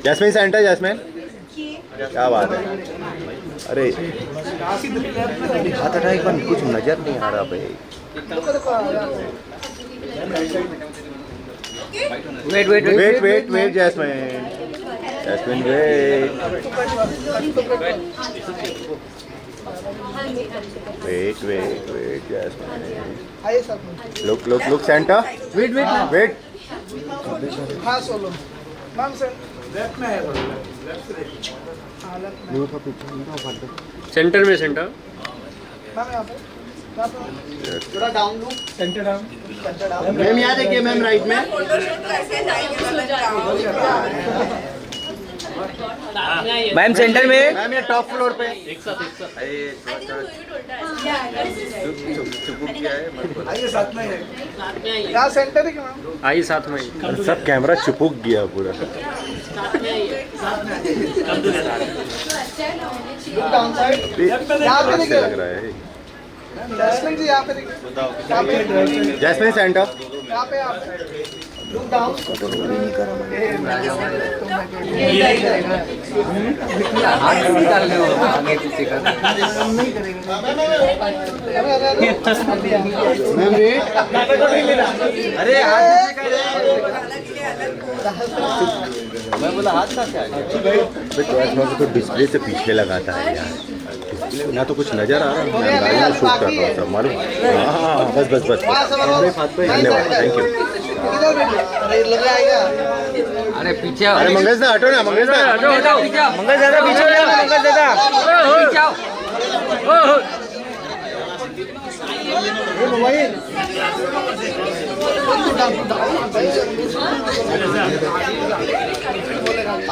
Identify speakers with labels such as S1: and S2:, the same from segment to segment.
S1: Jasmine centre, jasmine क्या बात है। अरे हाथ हटा एक बार, कुछ नजर नहीं आ रहा भाई। Wait wait wait wait wait Jasmin, Jasmin wait wait wait wait Jasmin, look look look centre, wait wait wait.
S2: हाँ सोलो मैम सर लेफ्ट में है,
S3: सेंटर में, सेंटर
S2: मैम यहाँ पे थोड़ा down look, centre down,
S1: ma'am यहाँ देखिए, मैम राइट में।
S3: मैम सेंटर में,
S1: मैम ये टॉप फ्लोर पे।
S3: एक साथ
S2: आइए साथ में है, यहाँ सेंटर है क्या मैम?
S3: आई साथ में।
S1: सब कैमरा चिपक गया पूरा।
S2: डाउन साइड यहाँ पे देखिए,
S1: लग रहा है
S2: जैस्मिन जी यहाँ पे देखिए, यहाँ पे
S1: जैस्मिन सेंटर।
S2: यहाँ पे लुक डाउन।
S1: मैम रेट,
S2: अरे
S1: मैं बोला हाथ से आ गया। थोड़ा सा तो डिस्प्ले से पीछे लगाता है यार, डिस्प्ले ना तो कुछ नजर आ रहा है, मैं गाड़ी में शूट कर रहा हूँ सब मालूम। हाँ बस बस बस, धन्यवाद, थैंक यू।
S3: अरे पीछे,
S1: अरे मंगेश दा हटो ना, मंगेश दा
S3: हटो हटो, मंगल दादा पीछे हो जाओ, मंगल दादा पीछे आओ।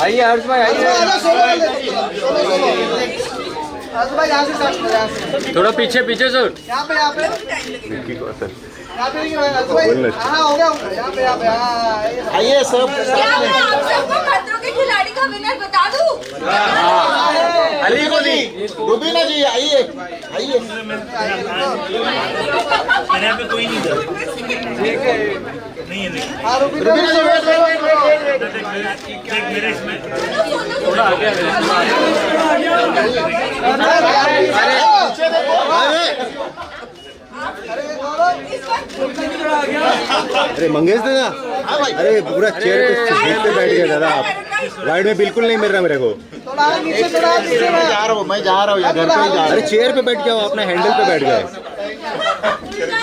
S3: आइए हर्ष भाई, आइए थोड़ा पीछे पीछे सर।
S2: यहाँ पे
S1: विक्की को सर
S2: यहाँ पे हाँ हो गया यहाँ पे
S1: आइए सब।
S4: सबको खतरों के खिलाड़ी का विनर बता दूं?
S1: अली को जी, रुबीना जी आइए आइए।
S5: मेरे यहाँ पे कोई नहीं था। नहीं है, नहीं।
S2: हाँ रुबीना जी
S5: देख मेरे इसमें
S3: थोड़ा आगे आ
S1: अरे मंगेश दादा, अरे पूरा चेयर पे सीट पे बैठ गया दादा आप। राइड में बिल्कुल नहीं मिल रहा मेरे को।
S2: थोड़ा नीचे, थोड़ा नीचे में
S1: जा रहा हूँ, मैं जा रहा हूँ घर पे जा रहा हूँ। अरे चेयर पे बैठ जाओ, अपना हैंडल पे बैठ गए।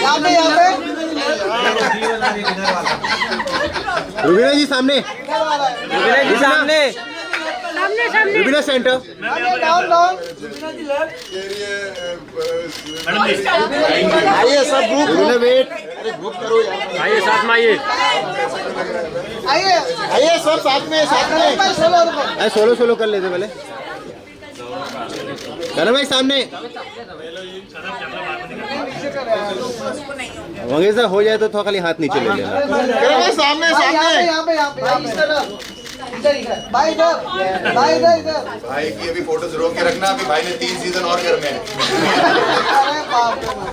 S2: यहाँ पे
S1: रुबीना जी सामने,
S3: रुबीना जी सामने,
S1: Rubina centre.
S2: Down down
S5: madam ji
S1: आइए सब ग्रुप, रुबीना वेट, अरे ग्रुप करो यार।
S3: आइए साथ में आइए।
S2: आइए
S1: आइए सब साथ में, साथ में।
S2: सोलो रुको,
S1: अरे सोलो सोलो कर लेते पहले। धन भाई सामने, मंगेश दा हो जाए तो थोड़ा खाली हाथ नीचे ले लेना। सामने
S2: यहाँ पे भाई इधर, भाई इधर।
S6: भाई की अभी फोटोज रोक के रखना, अभी भाई ने 3 सीजन और करने हैं।
S2: अरे बाप रे बाप।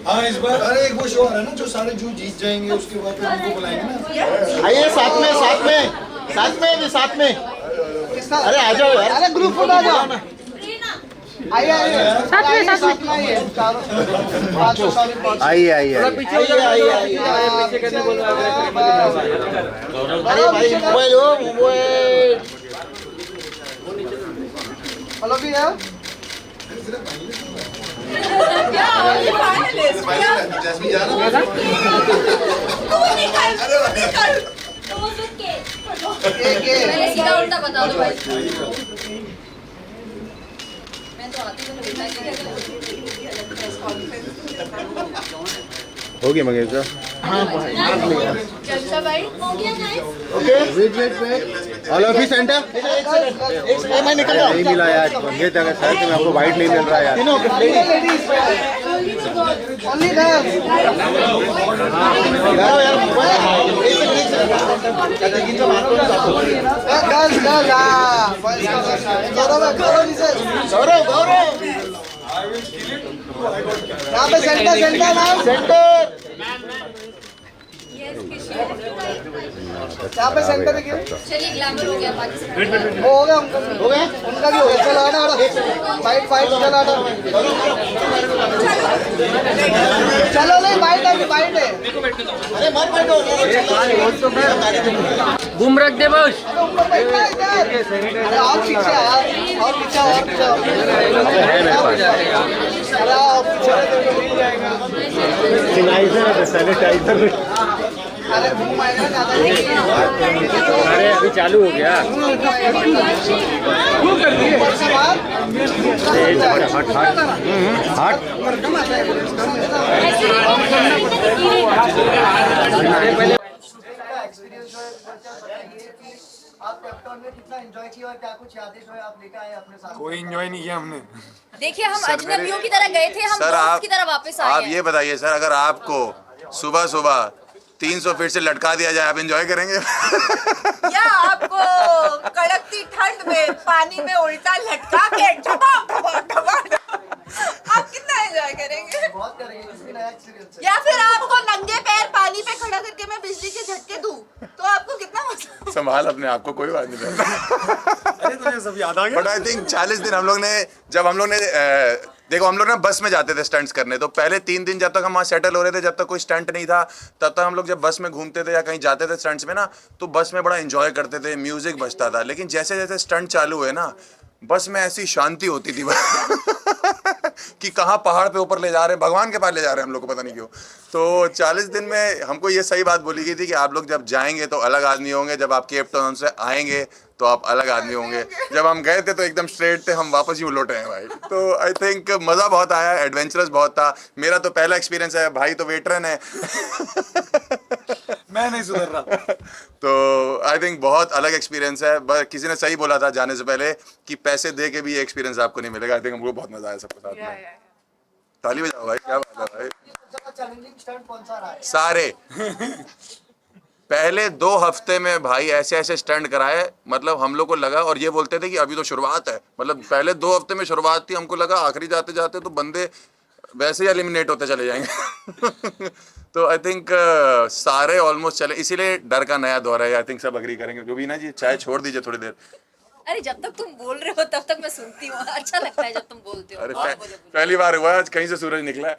S6: हाँ इस बार अरे एक वो शो आ रहा है ना, जो सारे जो जीत जाएंगे उसके बाद फिर उनको बुलाएंगे ना।
S1: आइए साथ में, साथ में, साथ में भी साथ में। अरे आ जाओ यार,
S2: अरे ग्रुप फोटो आ जाओ। आइए साथ में आइए चारों पांचों सारे पांच।
S1: आइए आइए आइए।
S3: पीछे हो जाओ, आइए पीछे करने बोल रहा है।
S1: अरे भाई मोबाइल हो, मोबाइल।
S2: हेलो भी है
S6: जैस्मिन जा रहा है।
S4: मैंने सीधा उल्टा बता दो भाई। मैं तो आती हूँ
S1: हो गया मंगेश दा।
S4: जलसा भाई हो गया guys.
S1: Okay wait wait wait, all of you centre. मैं निकल रहा हूं। नहीं मिला यार मंगेश दा का सर, कि आपको वाइट नहीं मिल रहा यार।
S2: Only girls.
S1: यार यार मोबाइल
S2: गर्ल्स गौरव गौरव यहाँ पे centre centre ma'am centre.
S4: Yes Kishan
S2: यहाँ पे सेंटर देखिए,
S4: चलिए ग्लैमर हो गया पाकिस्तान।
S2: वो हो गया उनका, हो गया उनका भी हो गया। चलो आना फाइट फाइट, चलो आना, चलो नहीं फाइट है, फाइट है।
S3: घूम रख दे बस।
S2: अरे ऊपर बैठना है इधर। अरे और पीछे यार, और पीछे, और पीछे। अरे और पीछे तो मिल जाएगा।
S1: सैनिटाइजर
S2: अरे घूम आएगा ज्यादा नहीं।
S3: अरे अभी चालू हो गया।
S2: ऊपर से बाहर।
S1: हट
S2: एक्सपीरियंस जो है कि आप कैप्टन में कितना एंजॉय किया और क्या कुछ यादें जो है आप लेकर आए अपने साथ?
S6: कोई एंजॉय नहीं किया हमने।
S4: देखिए हम अजनबियों की तरह गए थे, हम
S7: सर
S4: दोस्त की तरह वापस आए
S7: आप
S4: हैं।
S7: ये बताइए सर, अगर आपको सुबह सुबह 300 फीट से लटका दिया जाए, आप एंजॉय करेंगे?
S8: या आपको कड़कती ठंड में पानी में उल्टा लटका के आप कितना एंजॉय करेंगे?
S2: बहुत करेंगे, इसमें नया एक्सपीरियंस है।
S8: या फिर आपको नंगे पैर पानी पे खड़ा करके मैं बिजली के झटके दूं तो आपको कितना मजा?
S7: संभाल अपने आप को, कोई बात नहीं।
S6: अरे तुझे सब याद आ गया।
S7: बट आई थिंक 40 दिन हम लोग ने देखो, हम लोग ना बस में जाते थे स्टंट्स करने, तो पहले 3 दिन जब तक हम वहाँ सेटल हो रहे थे, जब तक कोई स्टंट नहीं था, तब तक हम लोग जब बस में घूमते थे या कहीं जाते थे स्टंट्स में ना, तो बस में बड़ा एंजॉय करते थे, म्यूजिक बजता था। लेकिन जैसे जैसे स्टंट चालू हुए ना, बस में ऐसी शांति होती थी कि कहाँ पहाड़ पे ऊपर ले जा रहे हैं, भगवान के पास ले जा रहे हैं हम लोग को, पता नहीं क्यों। तो 40 दिन में हमको ये सही बात बोली गई थी कि आप लोग जब जाएंगे तो अलग आदमी होंगे, जब आप केप टाउन से आएंगे तो आप अलग आदमी होंगे। जब हम गए थे तो एकदम स्ट्रेट थे, हम वापस यूँ लौटे हैं भाई। तो आई थिंक मज़ा बहुत आया, एडवेंचरस बहुत था। मेरा तो पहला एक्सपीरियंस है, भाई तो वेटरन है।
S6: मैं नहीं सुधर रहा।
S7: तो आई थिंक बहुत अलग एक्सपीरियंस है। बस किसी ने सही बोला था जाने से पहले कि पैसे दे के भी ये एक्सपीरियंस आपको नहीं मिलेगा। आई थिंक हमको बहुत मजा आया सबके साथ में। ताली बजाओ भाई, क्या बात है भाई।
S2: सबसे चैलेंजिंग स्टंट कौन सा रहा है?
S7: सारे पहले 2 हफ्ते में भाई ऐसे ऐसे स्टंट कराए, मतलब हम लोग को लगा, और ये बोलते थे कि अभी तो शुरुआत है, मतलब पहले 2 हफ्ते में शुरुआत थी, हमको लगा आखिरी जाते जाते तो बंदे वैसे ही एलिमिनेट होते चले जाएंगे। तो आई थिंक सारे ऑलमोस्ट चले, इसीलिए डर का नया दौर है। आई थिंक सब अग्री करेंगे। जो भी ना जी, चाय छोड़ दीजिए थोड़ी देर।
S4: अरे जब तक तुम बोल रहे हो तब तक मैं सुनती हूँ, अच्छा लगता है जब तुम बोलते हो।
S7: अरे
S4: और बोलो।
S7: पहली बार हुआ आज कहीं से सूरज निकला है।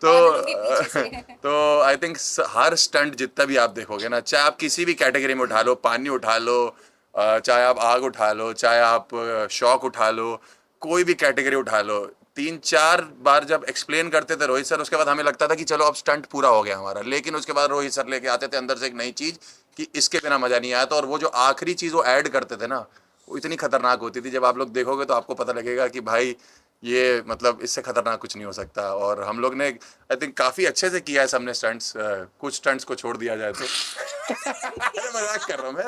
S7: तो आई थिंक हर स्टंट जितना भी आप देखोगे ना, चाहे आप किसी भी कैटेगरी में उठा लो, पानी उठा लो, चाहे आप आग उठा लो, चाहे आप शौक उठा लो, कोई भी कैटेगरी उठा लो, 3-4 बार जब एक्सप्लेन करते थे रोहित सर, उसके बाद हमें लगता था कि चलो अब स्टंट पूरा हो गया हमारा। लेकिन उसके बाद रोहित सर लेके आते थे अंदर से एक नई चीज़ कि इसके बिना मज़ा नहीं आया था। और वो जो आखिरी चीज़ वो ऐड करते थे ना, वो इतनी खतरनाक होती थी। जब आप लोग देखोगे तो आपको पता लगेगा कि भाई ये मतलब इससे खतरनाक कुछ नहीं हो सकता। और हम लोग ने आई थिंक काफ़ी अच्छे से किया है सबने स्टंट्स। कुछ स्टंट्स को छोड़ दिया जाए तो मजाक कर रहा हूँ मैं,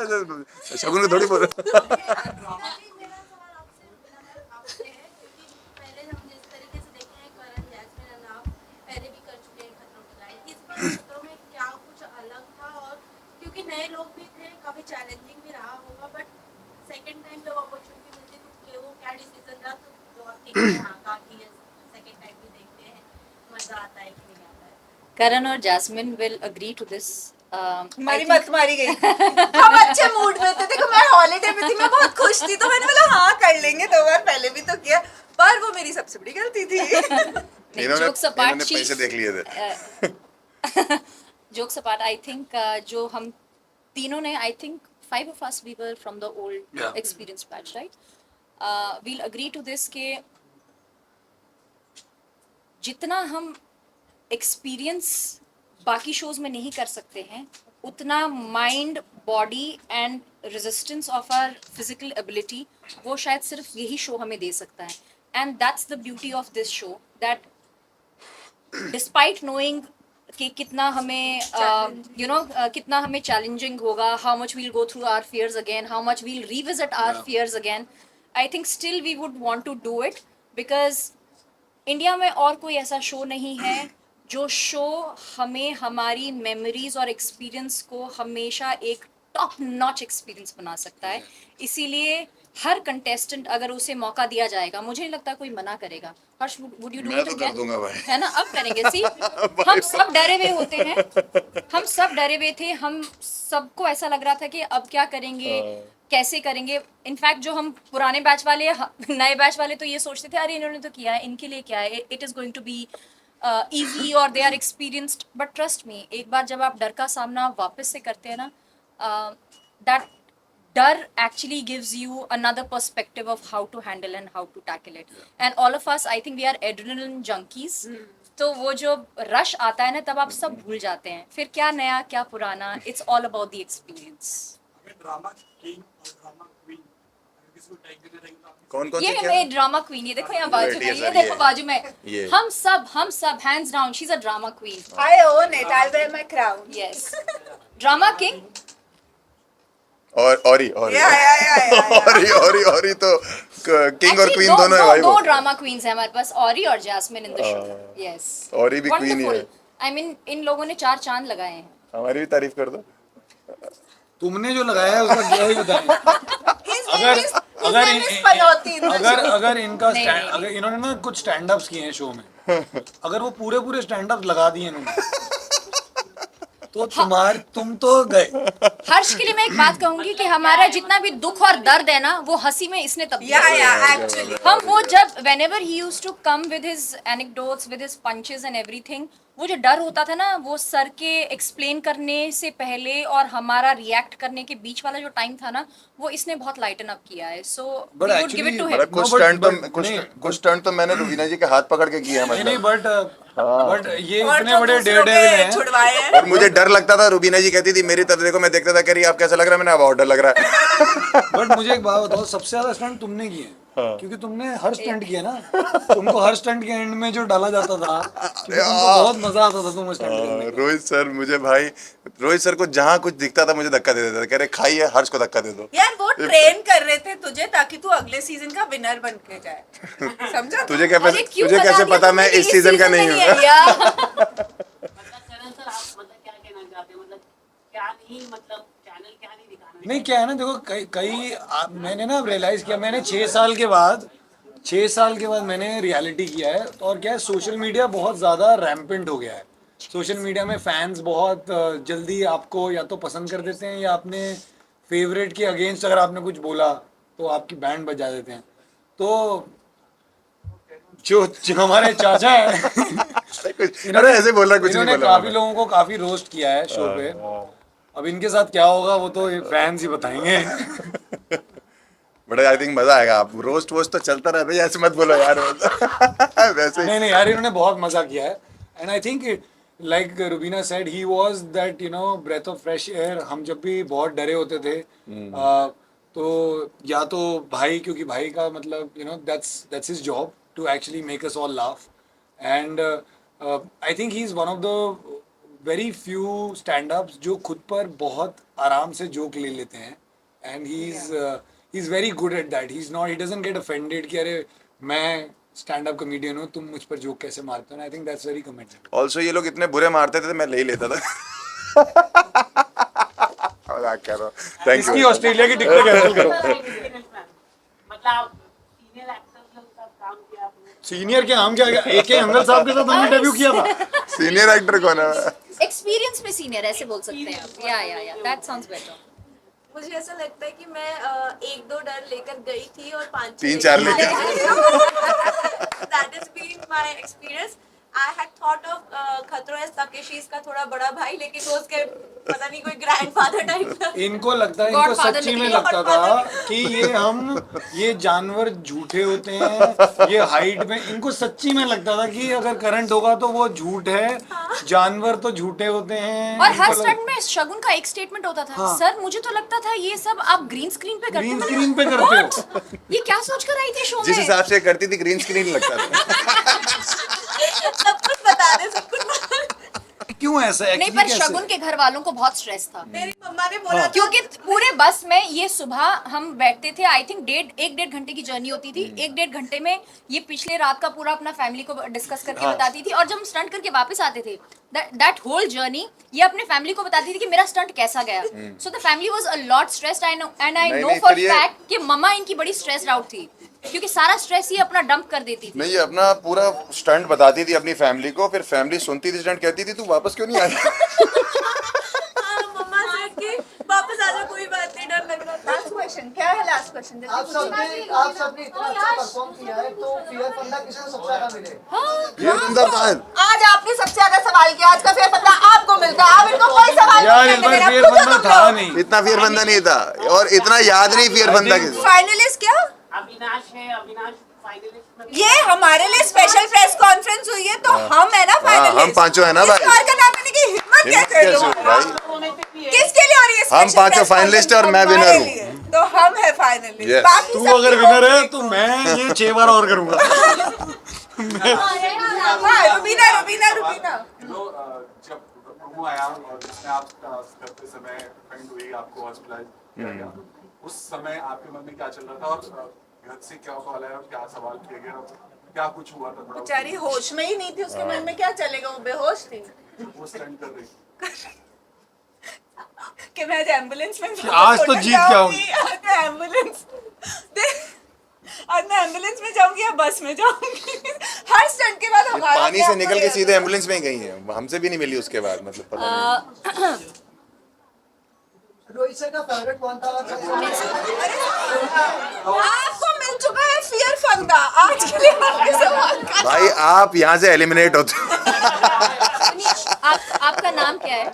S7: शगुन को थोड़ी बोल
S8: नए लोग भी थे, काफी चैलेंजिंग भी रहा होगा, बट सेकंड टाइम जब अपॉर्चुनिटी मिलती तो वो क्या डिसीजन रहा, तो आप ठीक है हाँ काफी है, सेकंड टाइम भी देखते हैं मजा आता है कि नहीं आता है।
S4: करण और Jasmin will agree to this.
S8: हमारी मत मारी गई। हम अच्छे मूड में थे, देखो मैं हॉलीडे में थी, मैं बहुत खुश थी, तो मैंने बोला हाँ कर लेंगे, 2 बार पहले भी तो किया, पर वो मेरी सबसे बड़ी गलती थी।
S7: इन्होंने पैसे देख लिए थे।
S4: जोक्स अपार्ट, आई थिंक जो हम तीनों ने, I think 5 of us we were from the old experience batch, right? We'll agree to this के जितना हम एक्सपीरियंस बाकी शोज में नहीं कर सकते हैं, उतना mind, body and resistance of our physical ability वो शायद सिर्फ यही शो हमें दे सकता है। And that's the beauty of this show, that despite knowing कि कितना हमें कितना हमें चैलेंजिंग होगा, how much we'll go through our fears again, how much we'll revisit our fears again, I think still we would want to do it, because India में और कोई ऐसा शो नहीं है जो शो हमें हमारी मेमोरीज और एक्सपीरियंस को हमेशा एक टॉप नॉच एक्सपीरियंस बना सकता है। इसीलिए हर कंटेस्टेंट अगर उसे मौका दिया जाएगा, मुझे नहीं लगता कोई मना करेगा। हर्ष, वुड यू डू
S7: मैं
S4: इट
S7: तो कर
S4: अगेन?
S7: दूंगा भाई।
S4: है ना, अब करेंगे। सी, हम सब डरे हुए होते हैं, हम सब डरे हुए थे, हम सबको ऐसा लग रहा था कि अब क्या करेंगे, कैसे करेंगे। इनफैक्ट जो हम पुराने बैच वाले, नए बैच वाले तो ये सोचते थे अरे इन्होंने तो किया है, इनके लिए क्या है, it is going to be easy और they are experienced, but trust me, एक बार जब आप डर का सामना वापस से करते हैं ना, that डर actually gives you another perspective of how to handle and how to tackle it. And all of us, I think we are adrenaline junkies. तो वो जो रश आता है ना, तब आप सब भूल जाते हैं, फिर क्या नया क्या पुराना, it's all about the experience.
S5: Drama king और ड्रामा क्वीन किसी को टैग देना रहेगा।
S7: कौन कौन
S4: ये
S7: सी
S4: है
S7: क्या?
S4: मेरी ड्रामा क्वीन, ये देखो यहाँ बाजू में,
S7: Right,
S4: ये
S7: yes,
S4: देखो
S7: ये।
S4: बाजू में,
S7: ये।
S4: हम सब hands down, she's a drama queen.
S2: I own it. I'll wear my crown.
S4: Yes. Drama king.
S7: और औरी तो किंग और क्वीन दोनों है भाई
S4: दो
S7: वो।
S4: ड्रामा क्वींस हैं हमारे पास, औरी और Jasmin in the show. Yes.
S7: Orry भी queen ही है।
S4: आई मीन इन लोगों ने 4 चांद लगाए हैं.
S7: हमारी भी तारीफ कर दो।
S6: तुमने जो लगाया है उसका क्या ही बताएं। अगर इनका
S4: नहीं, नहीं,
S6: अगर इन्होंने ना कुछ स्टैंड अप्स किए हैं शो में, अगर वो पूरे स्टैंड अप लगा दिए इन्होंने, तो तुम तो गए।
S4: हर्ष के लिए मैं एक बात कहूंगी कि हमारा जितना भी दुख और दर्द है ना, वो हंसी में इसने तब्दील
S2: Yeah,
S4: किया है.
S2: yeah, actually.
S4: हम वो जब whenever he used to come with his anecdotes, with his punches and everything, वो जो डर होता था ना, वो सर के एक्सप्लेन करने से पहले और हमारा रिएक्ट करने के बीच वाला जो टाइम था ना, वो इसने बहुत लाइटन अप किया है. सो
S6: But
S4: we would give it to
S6: actually-
S4: him.
S7: कुछ
S6: but-
S7: स्टंट तो
S6: नहीं,
S7: कुछ स्टंट तो मैंने रुबीना जी के हाथ पकड़ के किया है
S6: नहीं
S7: मतलब।
S6: बट ये
S2: और
S6: इतने
S2: जो
S6: बड़े
S2: दूसरों
S6: डेड
S2: के
S6: हैं।
S2: छुड़वाए हैं।
S7: और मुझे डर लगता था, रुबीना जी कहती थी मेरी तरफ देखो, मैं देखता था कह रही आप कैसा लग रहा है, मैंने अब और डर लग रहा है।
S6: बट मुझे एक बात बताओ, सबसे ज्यादा स्टंट तुमने किए हैं। क्योंकि तुमने हर स्टंट किया ना, तुमको हर स्टंट के एंड में जो डाला जाता था, क्योंकि तुमको बहुत मजा आता था तुम स्टंट करने में।
S7: रोहित सर मुझे भाई, रोहित सर को जहाँ कुछ दिखता था मुझे धक्का दे देता था, कह रहे खाइए हर्ष को धक्का दे दो।
S2: यार वो ट्रेन कर रहे थे तुझे ताकि तू अगले सीजन का विनर बन के जाए, समझा?
S7: तुझे क्या
S4: अरे क्यों
S7: तुझे
S4: बता
S7: कैसे
S4: दिया
S7: पता मैं
S4: तुमने
S7: इस
S4: कि
S7: सीजन का
S4: में
S7: नहीं हूँ?
S4: है यार?
S6: नहीं क्या है ना, देखो मैंने ना रियलाइज किया, मैंने 6 साल के बाद मैंने रियलिटी किया है, तो और क्या है, सोशल मीडिया बहुत ज़्यादा रैम्पेंट हो गया है। सोशल मीडिया में फैंस बहुत जल्दी आपको या तो पसंद कर देते हैं, या अपने फेवरेट के अगेंस्ट अगर आपने कुछ बोला तो आपकी बैंड बजा देते हैं। तो जो हमारे चाचा है
S7: अरे ऐसे बोल रहा, कुछ नहीं
S6: इन्होंने
S7: बोला
S6: काफी
S7: मैंने।
S6: लोगों को काफी रोस्ट किया है शो पे। अब इनके साथ क्या होगा वो तो फैंस ही बताएंगे।
S7: बट आई थिंक मजा आएगा। आप रोस्ट वोस्ट तो चलता रहा भाई, ऐसे मत बोलो यार। वैसे
S6: नहीं यार, इन्होंने बहुत मजा किया है। And I think like Rubina said, he was that breath of fresh air. हम जब भी बहुत डरे होते थे, तो या तो भाई, क्योंकि भाई का मतलब that's his job to actually make us all laugh. And I think he is one of the very few stand ups जो खुद पर बहुत आराम से जोक ले लेते हैं। And he is very good at that. He doesn't get offended कि अरे मैं स्टैंड अप कॉमेडियन हूँ, तुम मुझ पर जोक कैसे मारते हो। I think that's very commendable.
S7: Also ये लोग इतने बुरे मारते थे मैं ले ही लेता था। मजाक कर रहा हूँ। थैंक
S6: इसकी
S7: यू।
S6: ऑस्ट्रेलिया की टिकट कैंसिल करो।
S8: मतलब सीनियर एक्टर्स लोग सब काम किया आपने।
S6: सीनियर के नाम क्या AK अंगल साहब के साथ हमने डेब्यू किया था।
S7: सीनियर एक्टर कौन है?
S4: एक्सपीरियंस में सीनियर ऐसे बोल सकते हैं आप। या दैट साउंड्स बेटर.
S8: मुझे ऐसा लगता है कि मैं 1-2 डर लेकर गई थी और 5
S7: 3-4 लेकर।
S8: That has been my experience. I had thought of खतरों एस तकेशीस का थोड़ा बड़ा भाई, लेकिन वो उसके पता नहीं कोई ग्रैंडफादर टाइप का।
S6: इनको लगता है, इनको
S4: Godfather
S6: सच्ची में
S4: निकले।
S6: लगता था कि ये जानवर झूठे होते हैं, ये हाइट में, इनको सच्ची में लगता था कि अगर करंट होगा तो वो झूठ है, जानवर तो झूठे होते हैं।
S4: और हर स्टंट में शगुन का एक स्टेटमेंट होता था, सर मुझे तो लगता था ये सब आप ग्रीन स्क्रीन पे करते
S6: ग्रीन
S4: हो।
S6: स्क्रीन पे करते हो।
S4: ये क्या सोच कर आई थी शो में?
S7: जिस हिसाब से करती थी ग्रीन स्क्रीन लगता था।
S8: सब कुछ बता दे, सब कुछ बता दे।
S6: क्यों ऐसा है?
S4: नहीं, पर शगुन के घर वालों को बहुत स्ट्रेस था,
S8: मेरी मम्मा ने बोला
S4: क्योंकि पूरे बस में ये सुबह हम बैठते थे, आई थिंक 1.5 घंटे की जर्नी होती थी। 1.5 घंटे में ये पिछले रात का पूरा अपना फैमिली को डिस्कस करके बताती थी, और जब हम स्टंट करके वापस आते थे that whole journey ये अपने फैमिली को बताती थी कि मेरा स्टंट कैसा गया. So the family was a lot stressed. I know and I
S7: नहीं,
S4: know
S7: नहीं,
S4: for
S7: फिर ये-
S4: fact कि मम्मा इनकी बड़ी stressed out थी क्योंकि सारा स्ट्रेस ही अपना डंप कर देती थी.
S7: नहीं ये अपना पूरा स्टंट बताती थी अपनी फैमिली को, फिर फैमिली सुनती थी स्टंट, कहती थी तू वापस क्यों नहीं आया.
S8: मम्मा से कि वापस आ जा, कोई बात नहीं, डर लग रहा था.
S2: लास्ट क्वेश्चन क्या है? लास्ट क्वेश्चन आप सबने इतना अच्छा परफॉर्म किया है तो फियर फंडा किसको सबसे ज्यादा मिले?
S7: ये बंदा कहाँ-
S2: आज आपने सबसे ज्यादा सवाल किया, आज का फियर फंडा आपको मिलता है. आप इनको कोई सवाल
S6: यार
S2: नहीं
S6: इस बार
S2: मिलेगा.
S6: फेयर
S2: खुद
S6: बंदा
S2: तुम
S6: था
S2: लोग.
S6: नहीं.
S7: इतना फियर बंदा नहीं था और इतना याद नहीं फियर बंदा किसी.
S2: फाइनलिस्ट क्या?
S3: अविनाश है, अविनाश फाइनलिस्ट में
S2: ये हमारे लिए स्पेशल प्रेस कॉन्फ्रेंस हुई है तो हम है ना फाइनलिस्ट.
S7: हम पांचों है ना भाई.
S2: इस बार का नाम लेने की हिम्मत कैसे है
S7: कैसे हो
S2: तुम्हारी?
S7: भाई.
S3: होने पे भी है।
S2: किसके लिए हो रही है
S7: हम
S2: special
S7: पांचों
S2: press
S7: finalist हैं और
S2: conference?
S7: मैं winner
S2: हमारे
S7: हूँ.
S2: लिए. तो हम है फाइनलिस्ट.
S7: Yes.
S2: बाकी
S6: तू
S2: सब
S6: अगर
S2: लोग
S6: विनर है
S2: देखो.
S6: तो मैं ये 6 बार और करूंगा.
S2: हाँ, रुबीना रुबीना रुबीना.
S5: जब प्रोमो आया और उसमें आप करते समय फ्रेंड हुई, आपको हॉस्पिटलाइज किया गया, उस समय आपके मन में क्या चल रहा था और घर से क्या कॉल आया और क्या सवाल किए गए और क्या कुछ हुआ था? थोड़ा
S2: बेचारी होश में ही नहीं थी, उसके मन में क्या चलेगा, वो बेहोश थी.
S5: वो स्टैंड कर रही.
S2: कि मैं आज एम्बुलेंस में
S6: आज तो जीत के आऊंगी.
S2: आज मैं एम्बुलेंस आज मैं एम्बुलेंस में जाऊंगी या बस में जाऊंगी. हर स्टंट के बाद
S7: ये
S2: हमारा
S7: पानी
S2: क्या
S7: से निकल के
S2: होगा?
S7: सीधे एम्बुलेंस में ही गई है, हमसे भी नहीं मिली उसके बाद, मतलब पता नहीं.
S2: रोहित सर का फेवरेट कौन था? आपको मिल चुका है फियर फंडा. आज के लिए आपके सवाल का
S7: भाई आप यहाँ से एलिमिनेट होते हो.
S4: आपका नाम क्या है?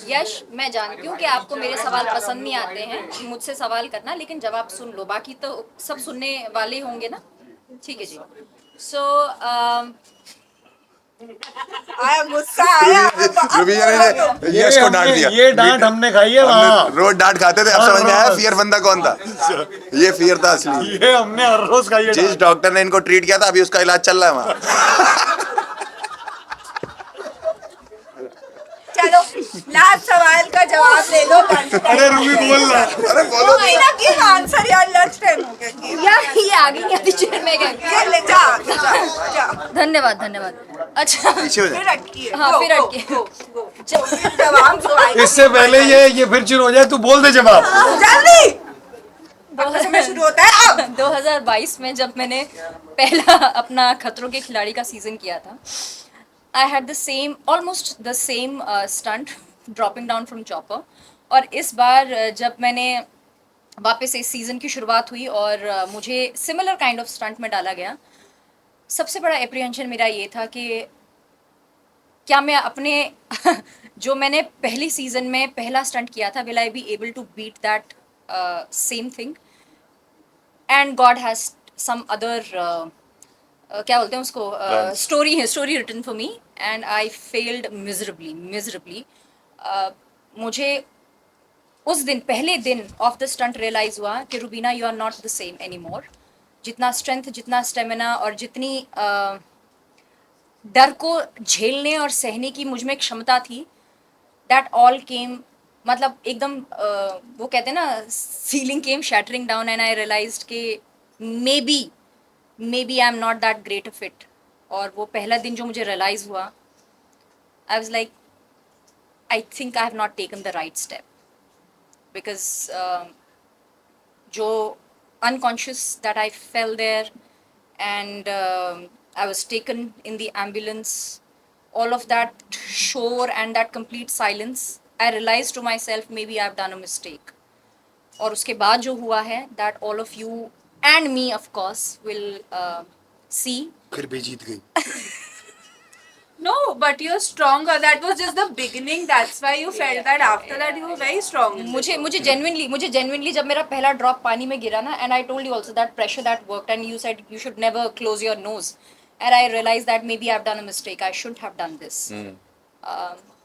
S4: यश. मैं जानती हूँ कि आपको मेरे सवाल पसंद नहीं आते हैं, मुझसे सवाल करना, लेकिन जवाब सुन लो, बाकी तो सब सुनने वाले होंगे ना. ठीक है जी. सो
S2: आया गुस्सा आया.
S7: रुबीना ने यश को डांट दिया.
S6: ये डांट हमने खाई है वहाँ.
S7: हमने रोज डांट खाते थे, अब समझ में आया फियर बंदा कौन था. ये फियर था असली.
S6: ये हमने हर रोज खाई है.
S7: जिस डॉक्टर ने इनको ट्रीट किया था अभी उसका इलाज चल रहा है वहाँ.
S2: चलो लास्ट सवाल का जवाब ले लो.
S6: अरे रूबी बोल रहा है.
S7: अरे बोलो.
S2: रुबीना की आंसर यार लंच टाइम हो गया.
S4: यार ये आगे नहीं आती चेयर में गए.
S2: ये ले जा जा.
S4: धन्यवाद धन्यवाद. अच्छा
S7: पीछे हो
S2: फिर
S7: जाए.
S2: अटकी है.
S4: हाँ,
S2: Go,
S4: फिर
S2: go,
S4: अटकी है.
S2: go, go. फिर जवाब जो आएगा.
S6: इससे पहले ये फिर शुरू हो जाए, तू बोल दे जवाब.
S2: जल्दी. अब समय शुरू होता है अब.
S4: 2022 में जब मैंने पहला अपना खतरों के खिलाड़ी का सीजन किया था, I had the same almost the same stunt dropping down from chopper. और इस बार जब मैंने वापस इस सीज़न की शुरुआत हुई और मुझे सिमिलर काइंड ऑफ स्टंट में डाला गया, सबसे बड़ा एप्रीहेंशन मेरा ये था कि क्या मैं अपने जो मैंने पहली सीज़न में पहला स्टंट किया था, will I be able to beat that same thing. And God has some other क्या बोलते हैं उसको, story written for me and I failed miserably. मुझे उस दिन पहले दिन ऑफ द स्टंट रियलाइज हुआ कि Rubina you are not the same any more. जितना स्ट्रेंथ, जितना स्टेमिना और जितनी डर को झेलने और सहने की मुझ में क्षमता थी, दैट ऑल केम, मतलब एकदम वो कहते हैं ना, ceiling came shattering down and I realized कि maybe I am not that great a fit. और वो पहला दिन जो मुझे रियलाइज़ हुआ, I was like I think I have not taken the right step because जो unconscious that I fell there and I was taken in the ambulance, all of that shore and that complete silence, I realized to myself maybe I've done a mistake. और उसके बाद जो हुआ है, that all of you and me of course will see.
S6: फिर भी जीत गई.
S2: No, but you're stronger. That was just the beginning. That's why you felt that. After that, you were very strong.
S4: मुझे genuinely जब मेरा पहला drop पानी में गिरा ना, and I told you also that pressure that worked, and you said you should never close your nose, and I realized that maybe I've done a mistake. I shouldn't have done this.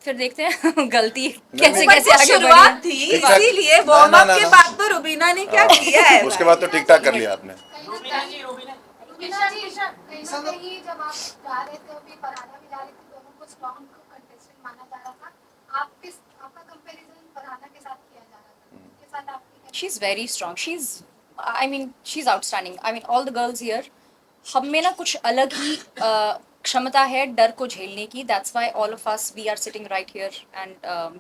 S4: फिर देखते हैं गलती कैसे कैसे आगे
S2: शुरुआत
S4: बढ़ी.
S2: थी, इसीलिए वार्म अप के बाद तो रुबीना ने क्या किया है.
S7: उसके बाद तो ठीक ठाक कर लिया आपने.
S3: रुबीना जी, रुबीना
S8: कहीं ना कहीं जब आप जा रहे थे, अभी फरहाना भी जा रही थी, दोनों को स्ट्रॉन्ग कंटेस्टेंट माना जा रहा था. आपका कंपैरिजन फरहाना के साथ किया जा रहा था, उनके साथ आपकी
S4: She's very strong. she's outstanding. I mean all the girls here, हम में ना कुछ अलग ही क्षमता है डर को झेलने की. That's why all of us we are sitting right here and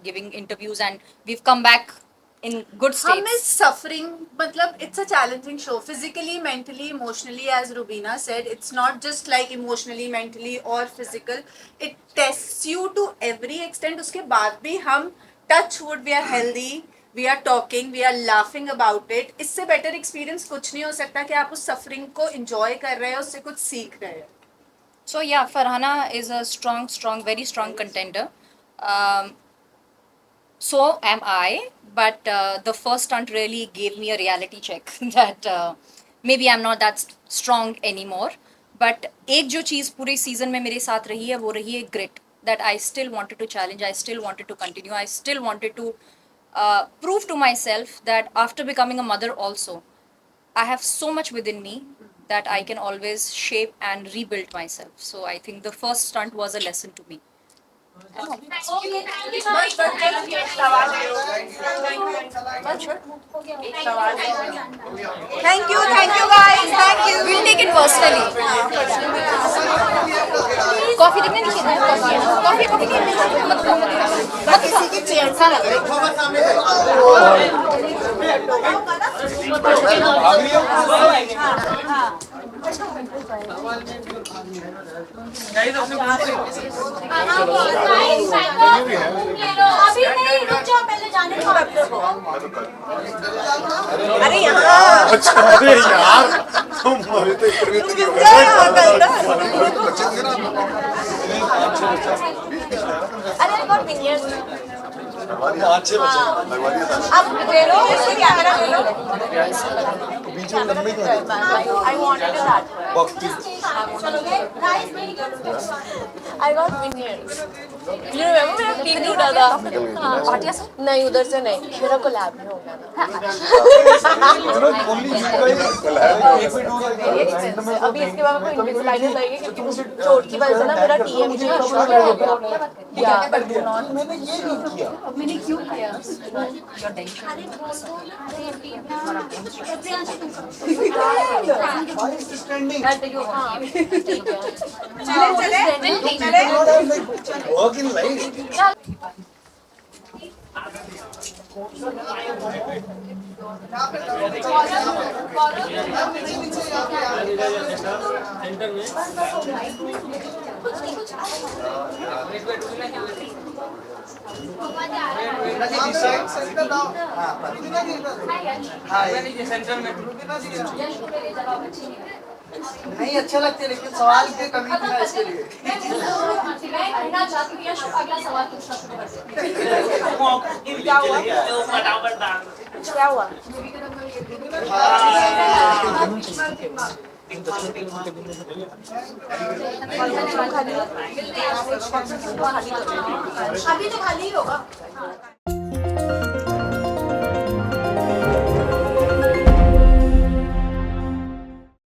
S4: giving interviews and we've come back in good
S9: हम
S4: states.
S9: इस सफरिंग मतलब it's a challenging show physically mentally emotionally as Rubina said it's not just like emotionally mentally और physical it tests you to every extent उसके बाद भी हम touch wood we are healthy we are talking we are laughing about it इससे better experience कुछ नहीं हो सकता कि आप उस सफरिंग को इंजॉय कर रहे हैं उससे कुछ सीख रहे हैं.
S4: So yeah, Farhana is a strong, very strong contender. So am I, but the first stunt really gave me a reality check that maybe I'm not that strong anymore. But एक जो चीज़ पूरे सीजन में मेरे साथ रही है वो रही है grit. That I still wanted to challenge, I still wanted to continue, I still wanted to prove to myself that after becoming a mother also, I have so much within me that I can always shape and rebuild myself. So I think the first stunt was a lesson to me.
S9: Thank you guys thank you.
S4: We'll take it personally. Coffee देखने नहीं किया coffee मत किसी की chair सा लग
S8: अभी नहीं रुक जाओ पहले जाने दो
S9: अरे यहाँ
S1: अरे यार तुम हमारे तो इंटरव्यू तो नहीं
S8: अरे बहुत मिनियर्स
S1: अच्छे बच्चे लगवाइए
S8: अब ले लो इससे कैमरा ले लो
S1: बीच में लंबी तो
S8: आई वांटेड दैट चलोगे राइस नहीं I got Meniere's you remember मेरा टीम टूटा था पार्टिया से नहीं उधर से नहीं मेरा कोलैब में हो गया अभी इसके बाद कोई इनविजिलाइजर आएगी क्योंकि मुझे चोट की वजह से ना मेरा टीएम जी इशू हो गया
S4: मैंने क्यों किया
S1: वर्क इन लाइफ
S2: नहीं अच्छा लगते लेकिन सवाल की कमी थी ना इसके लिए
S8: क्या हुआ अभी तो खाली ही होगा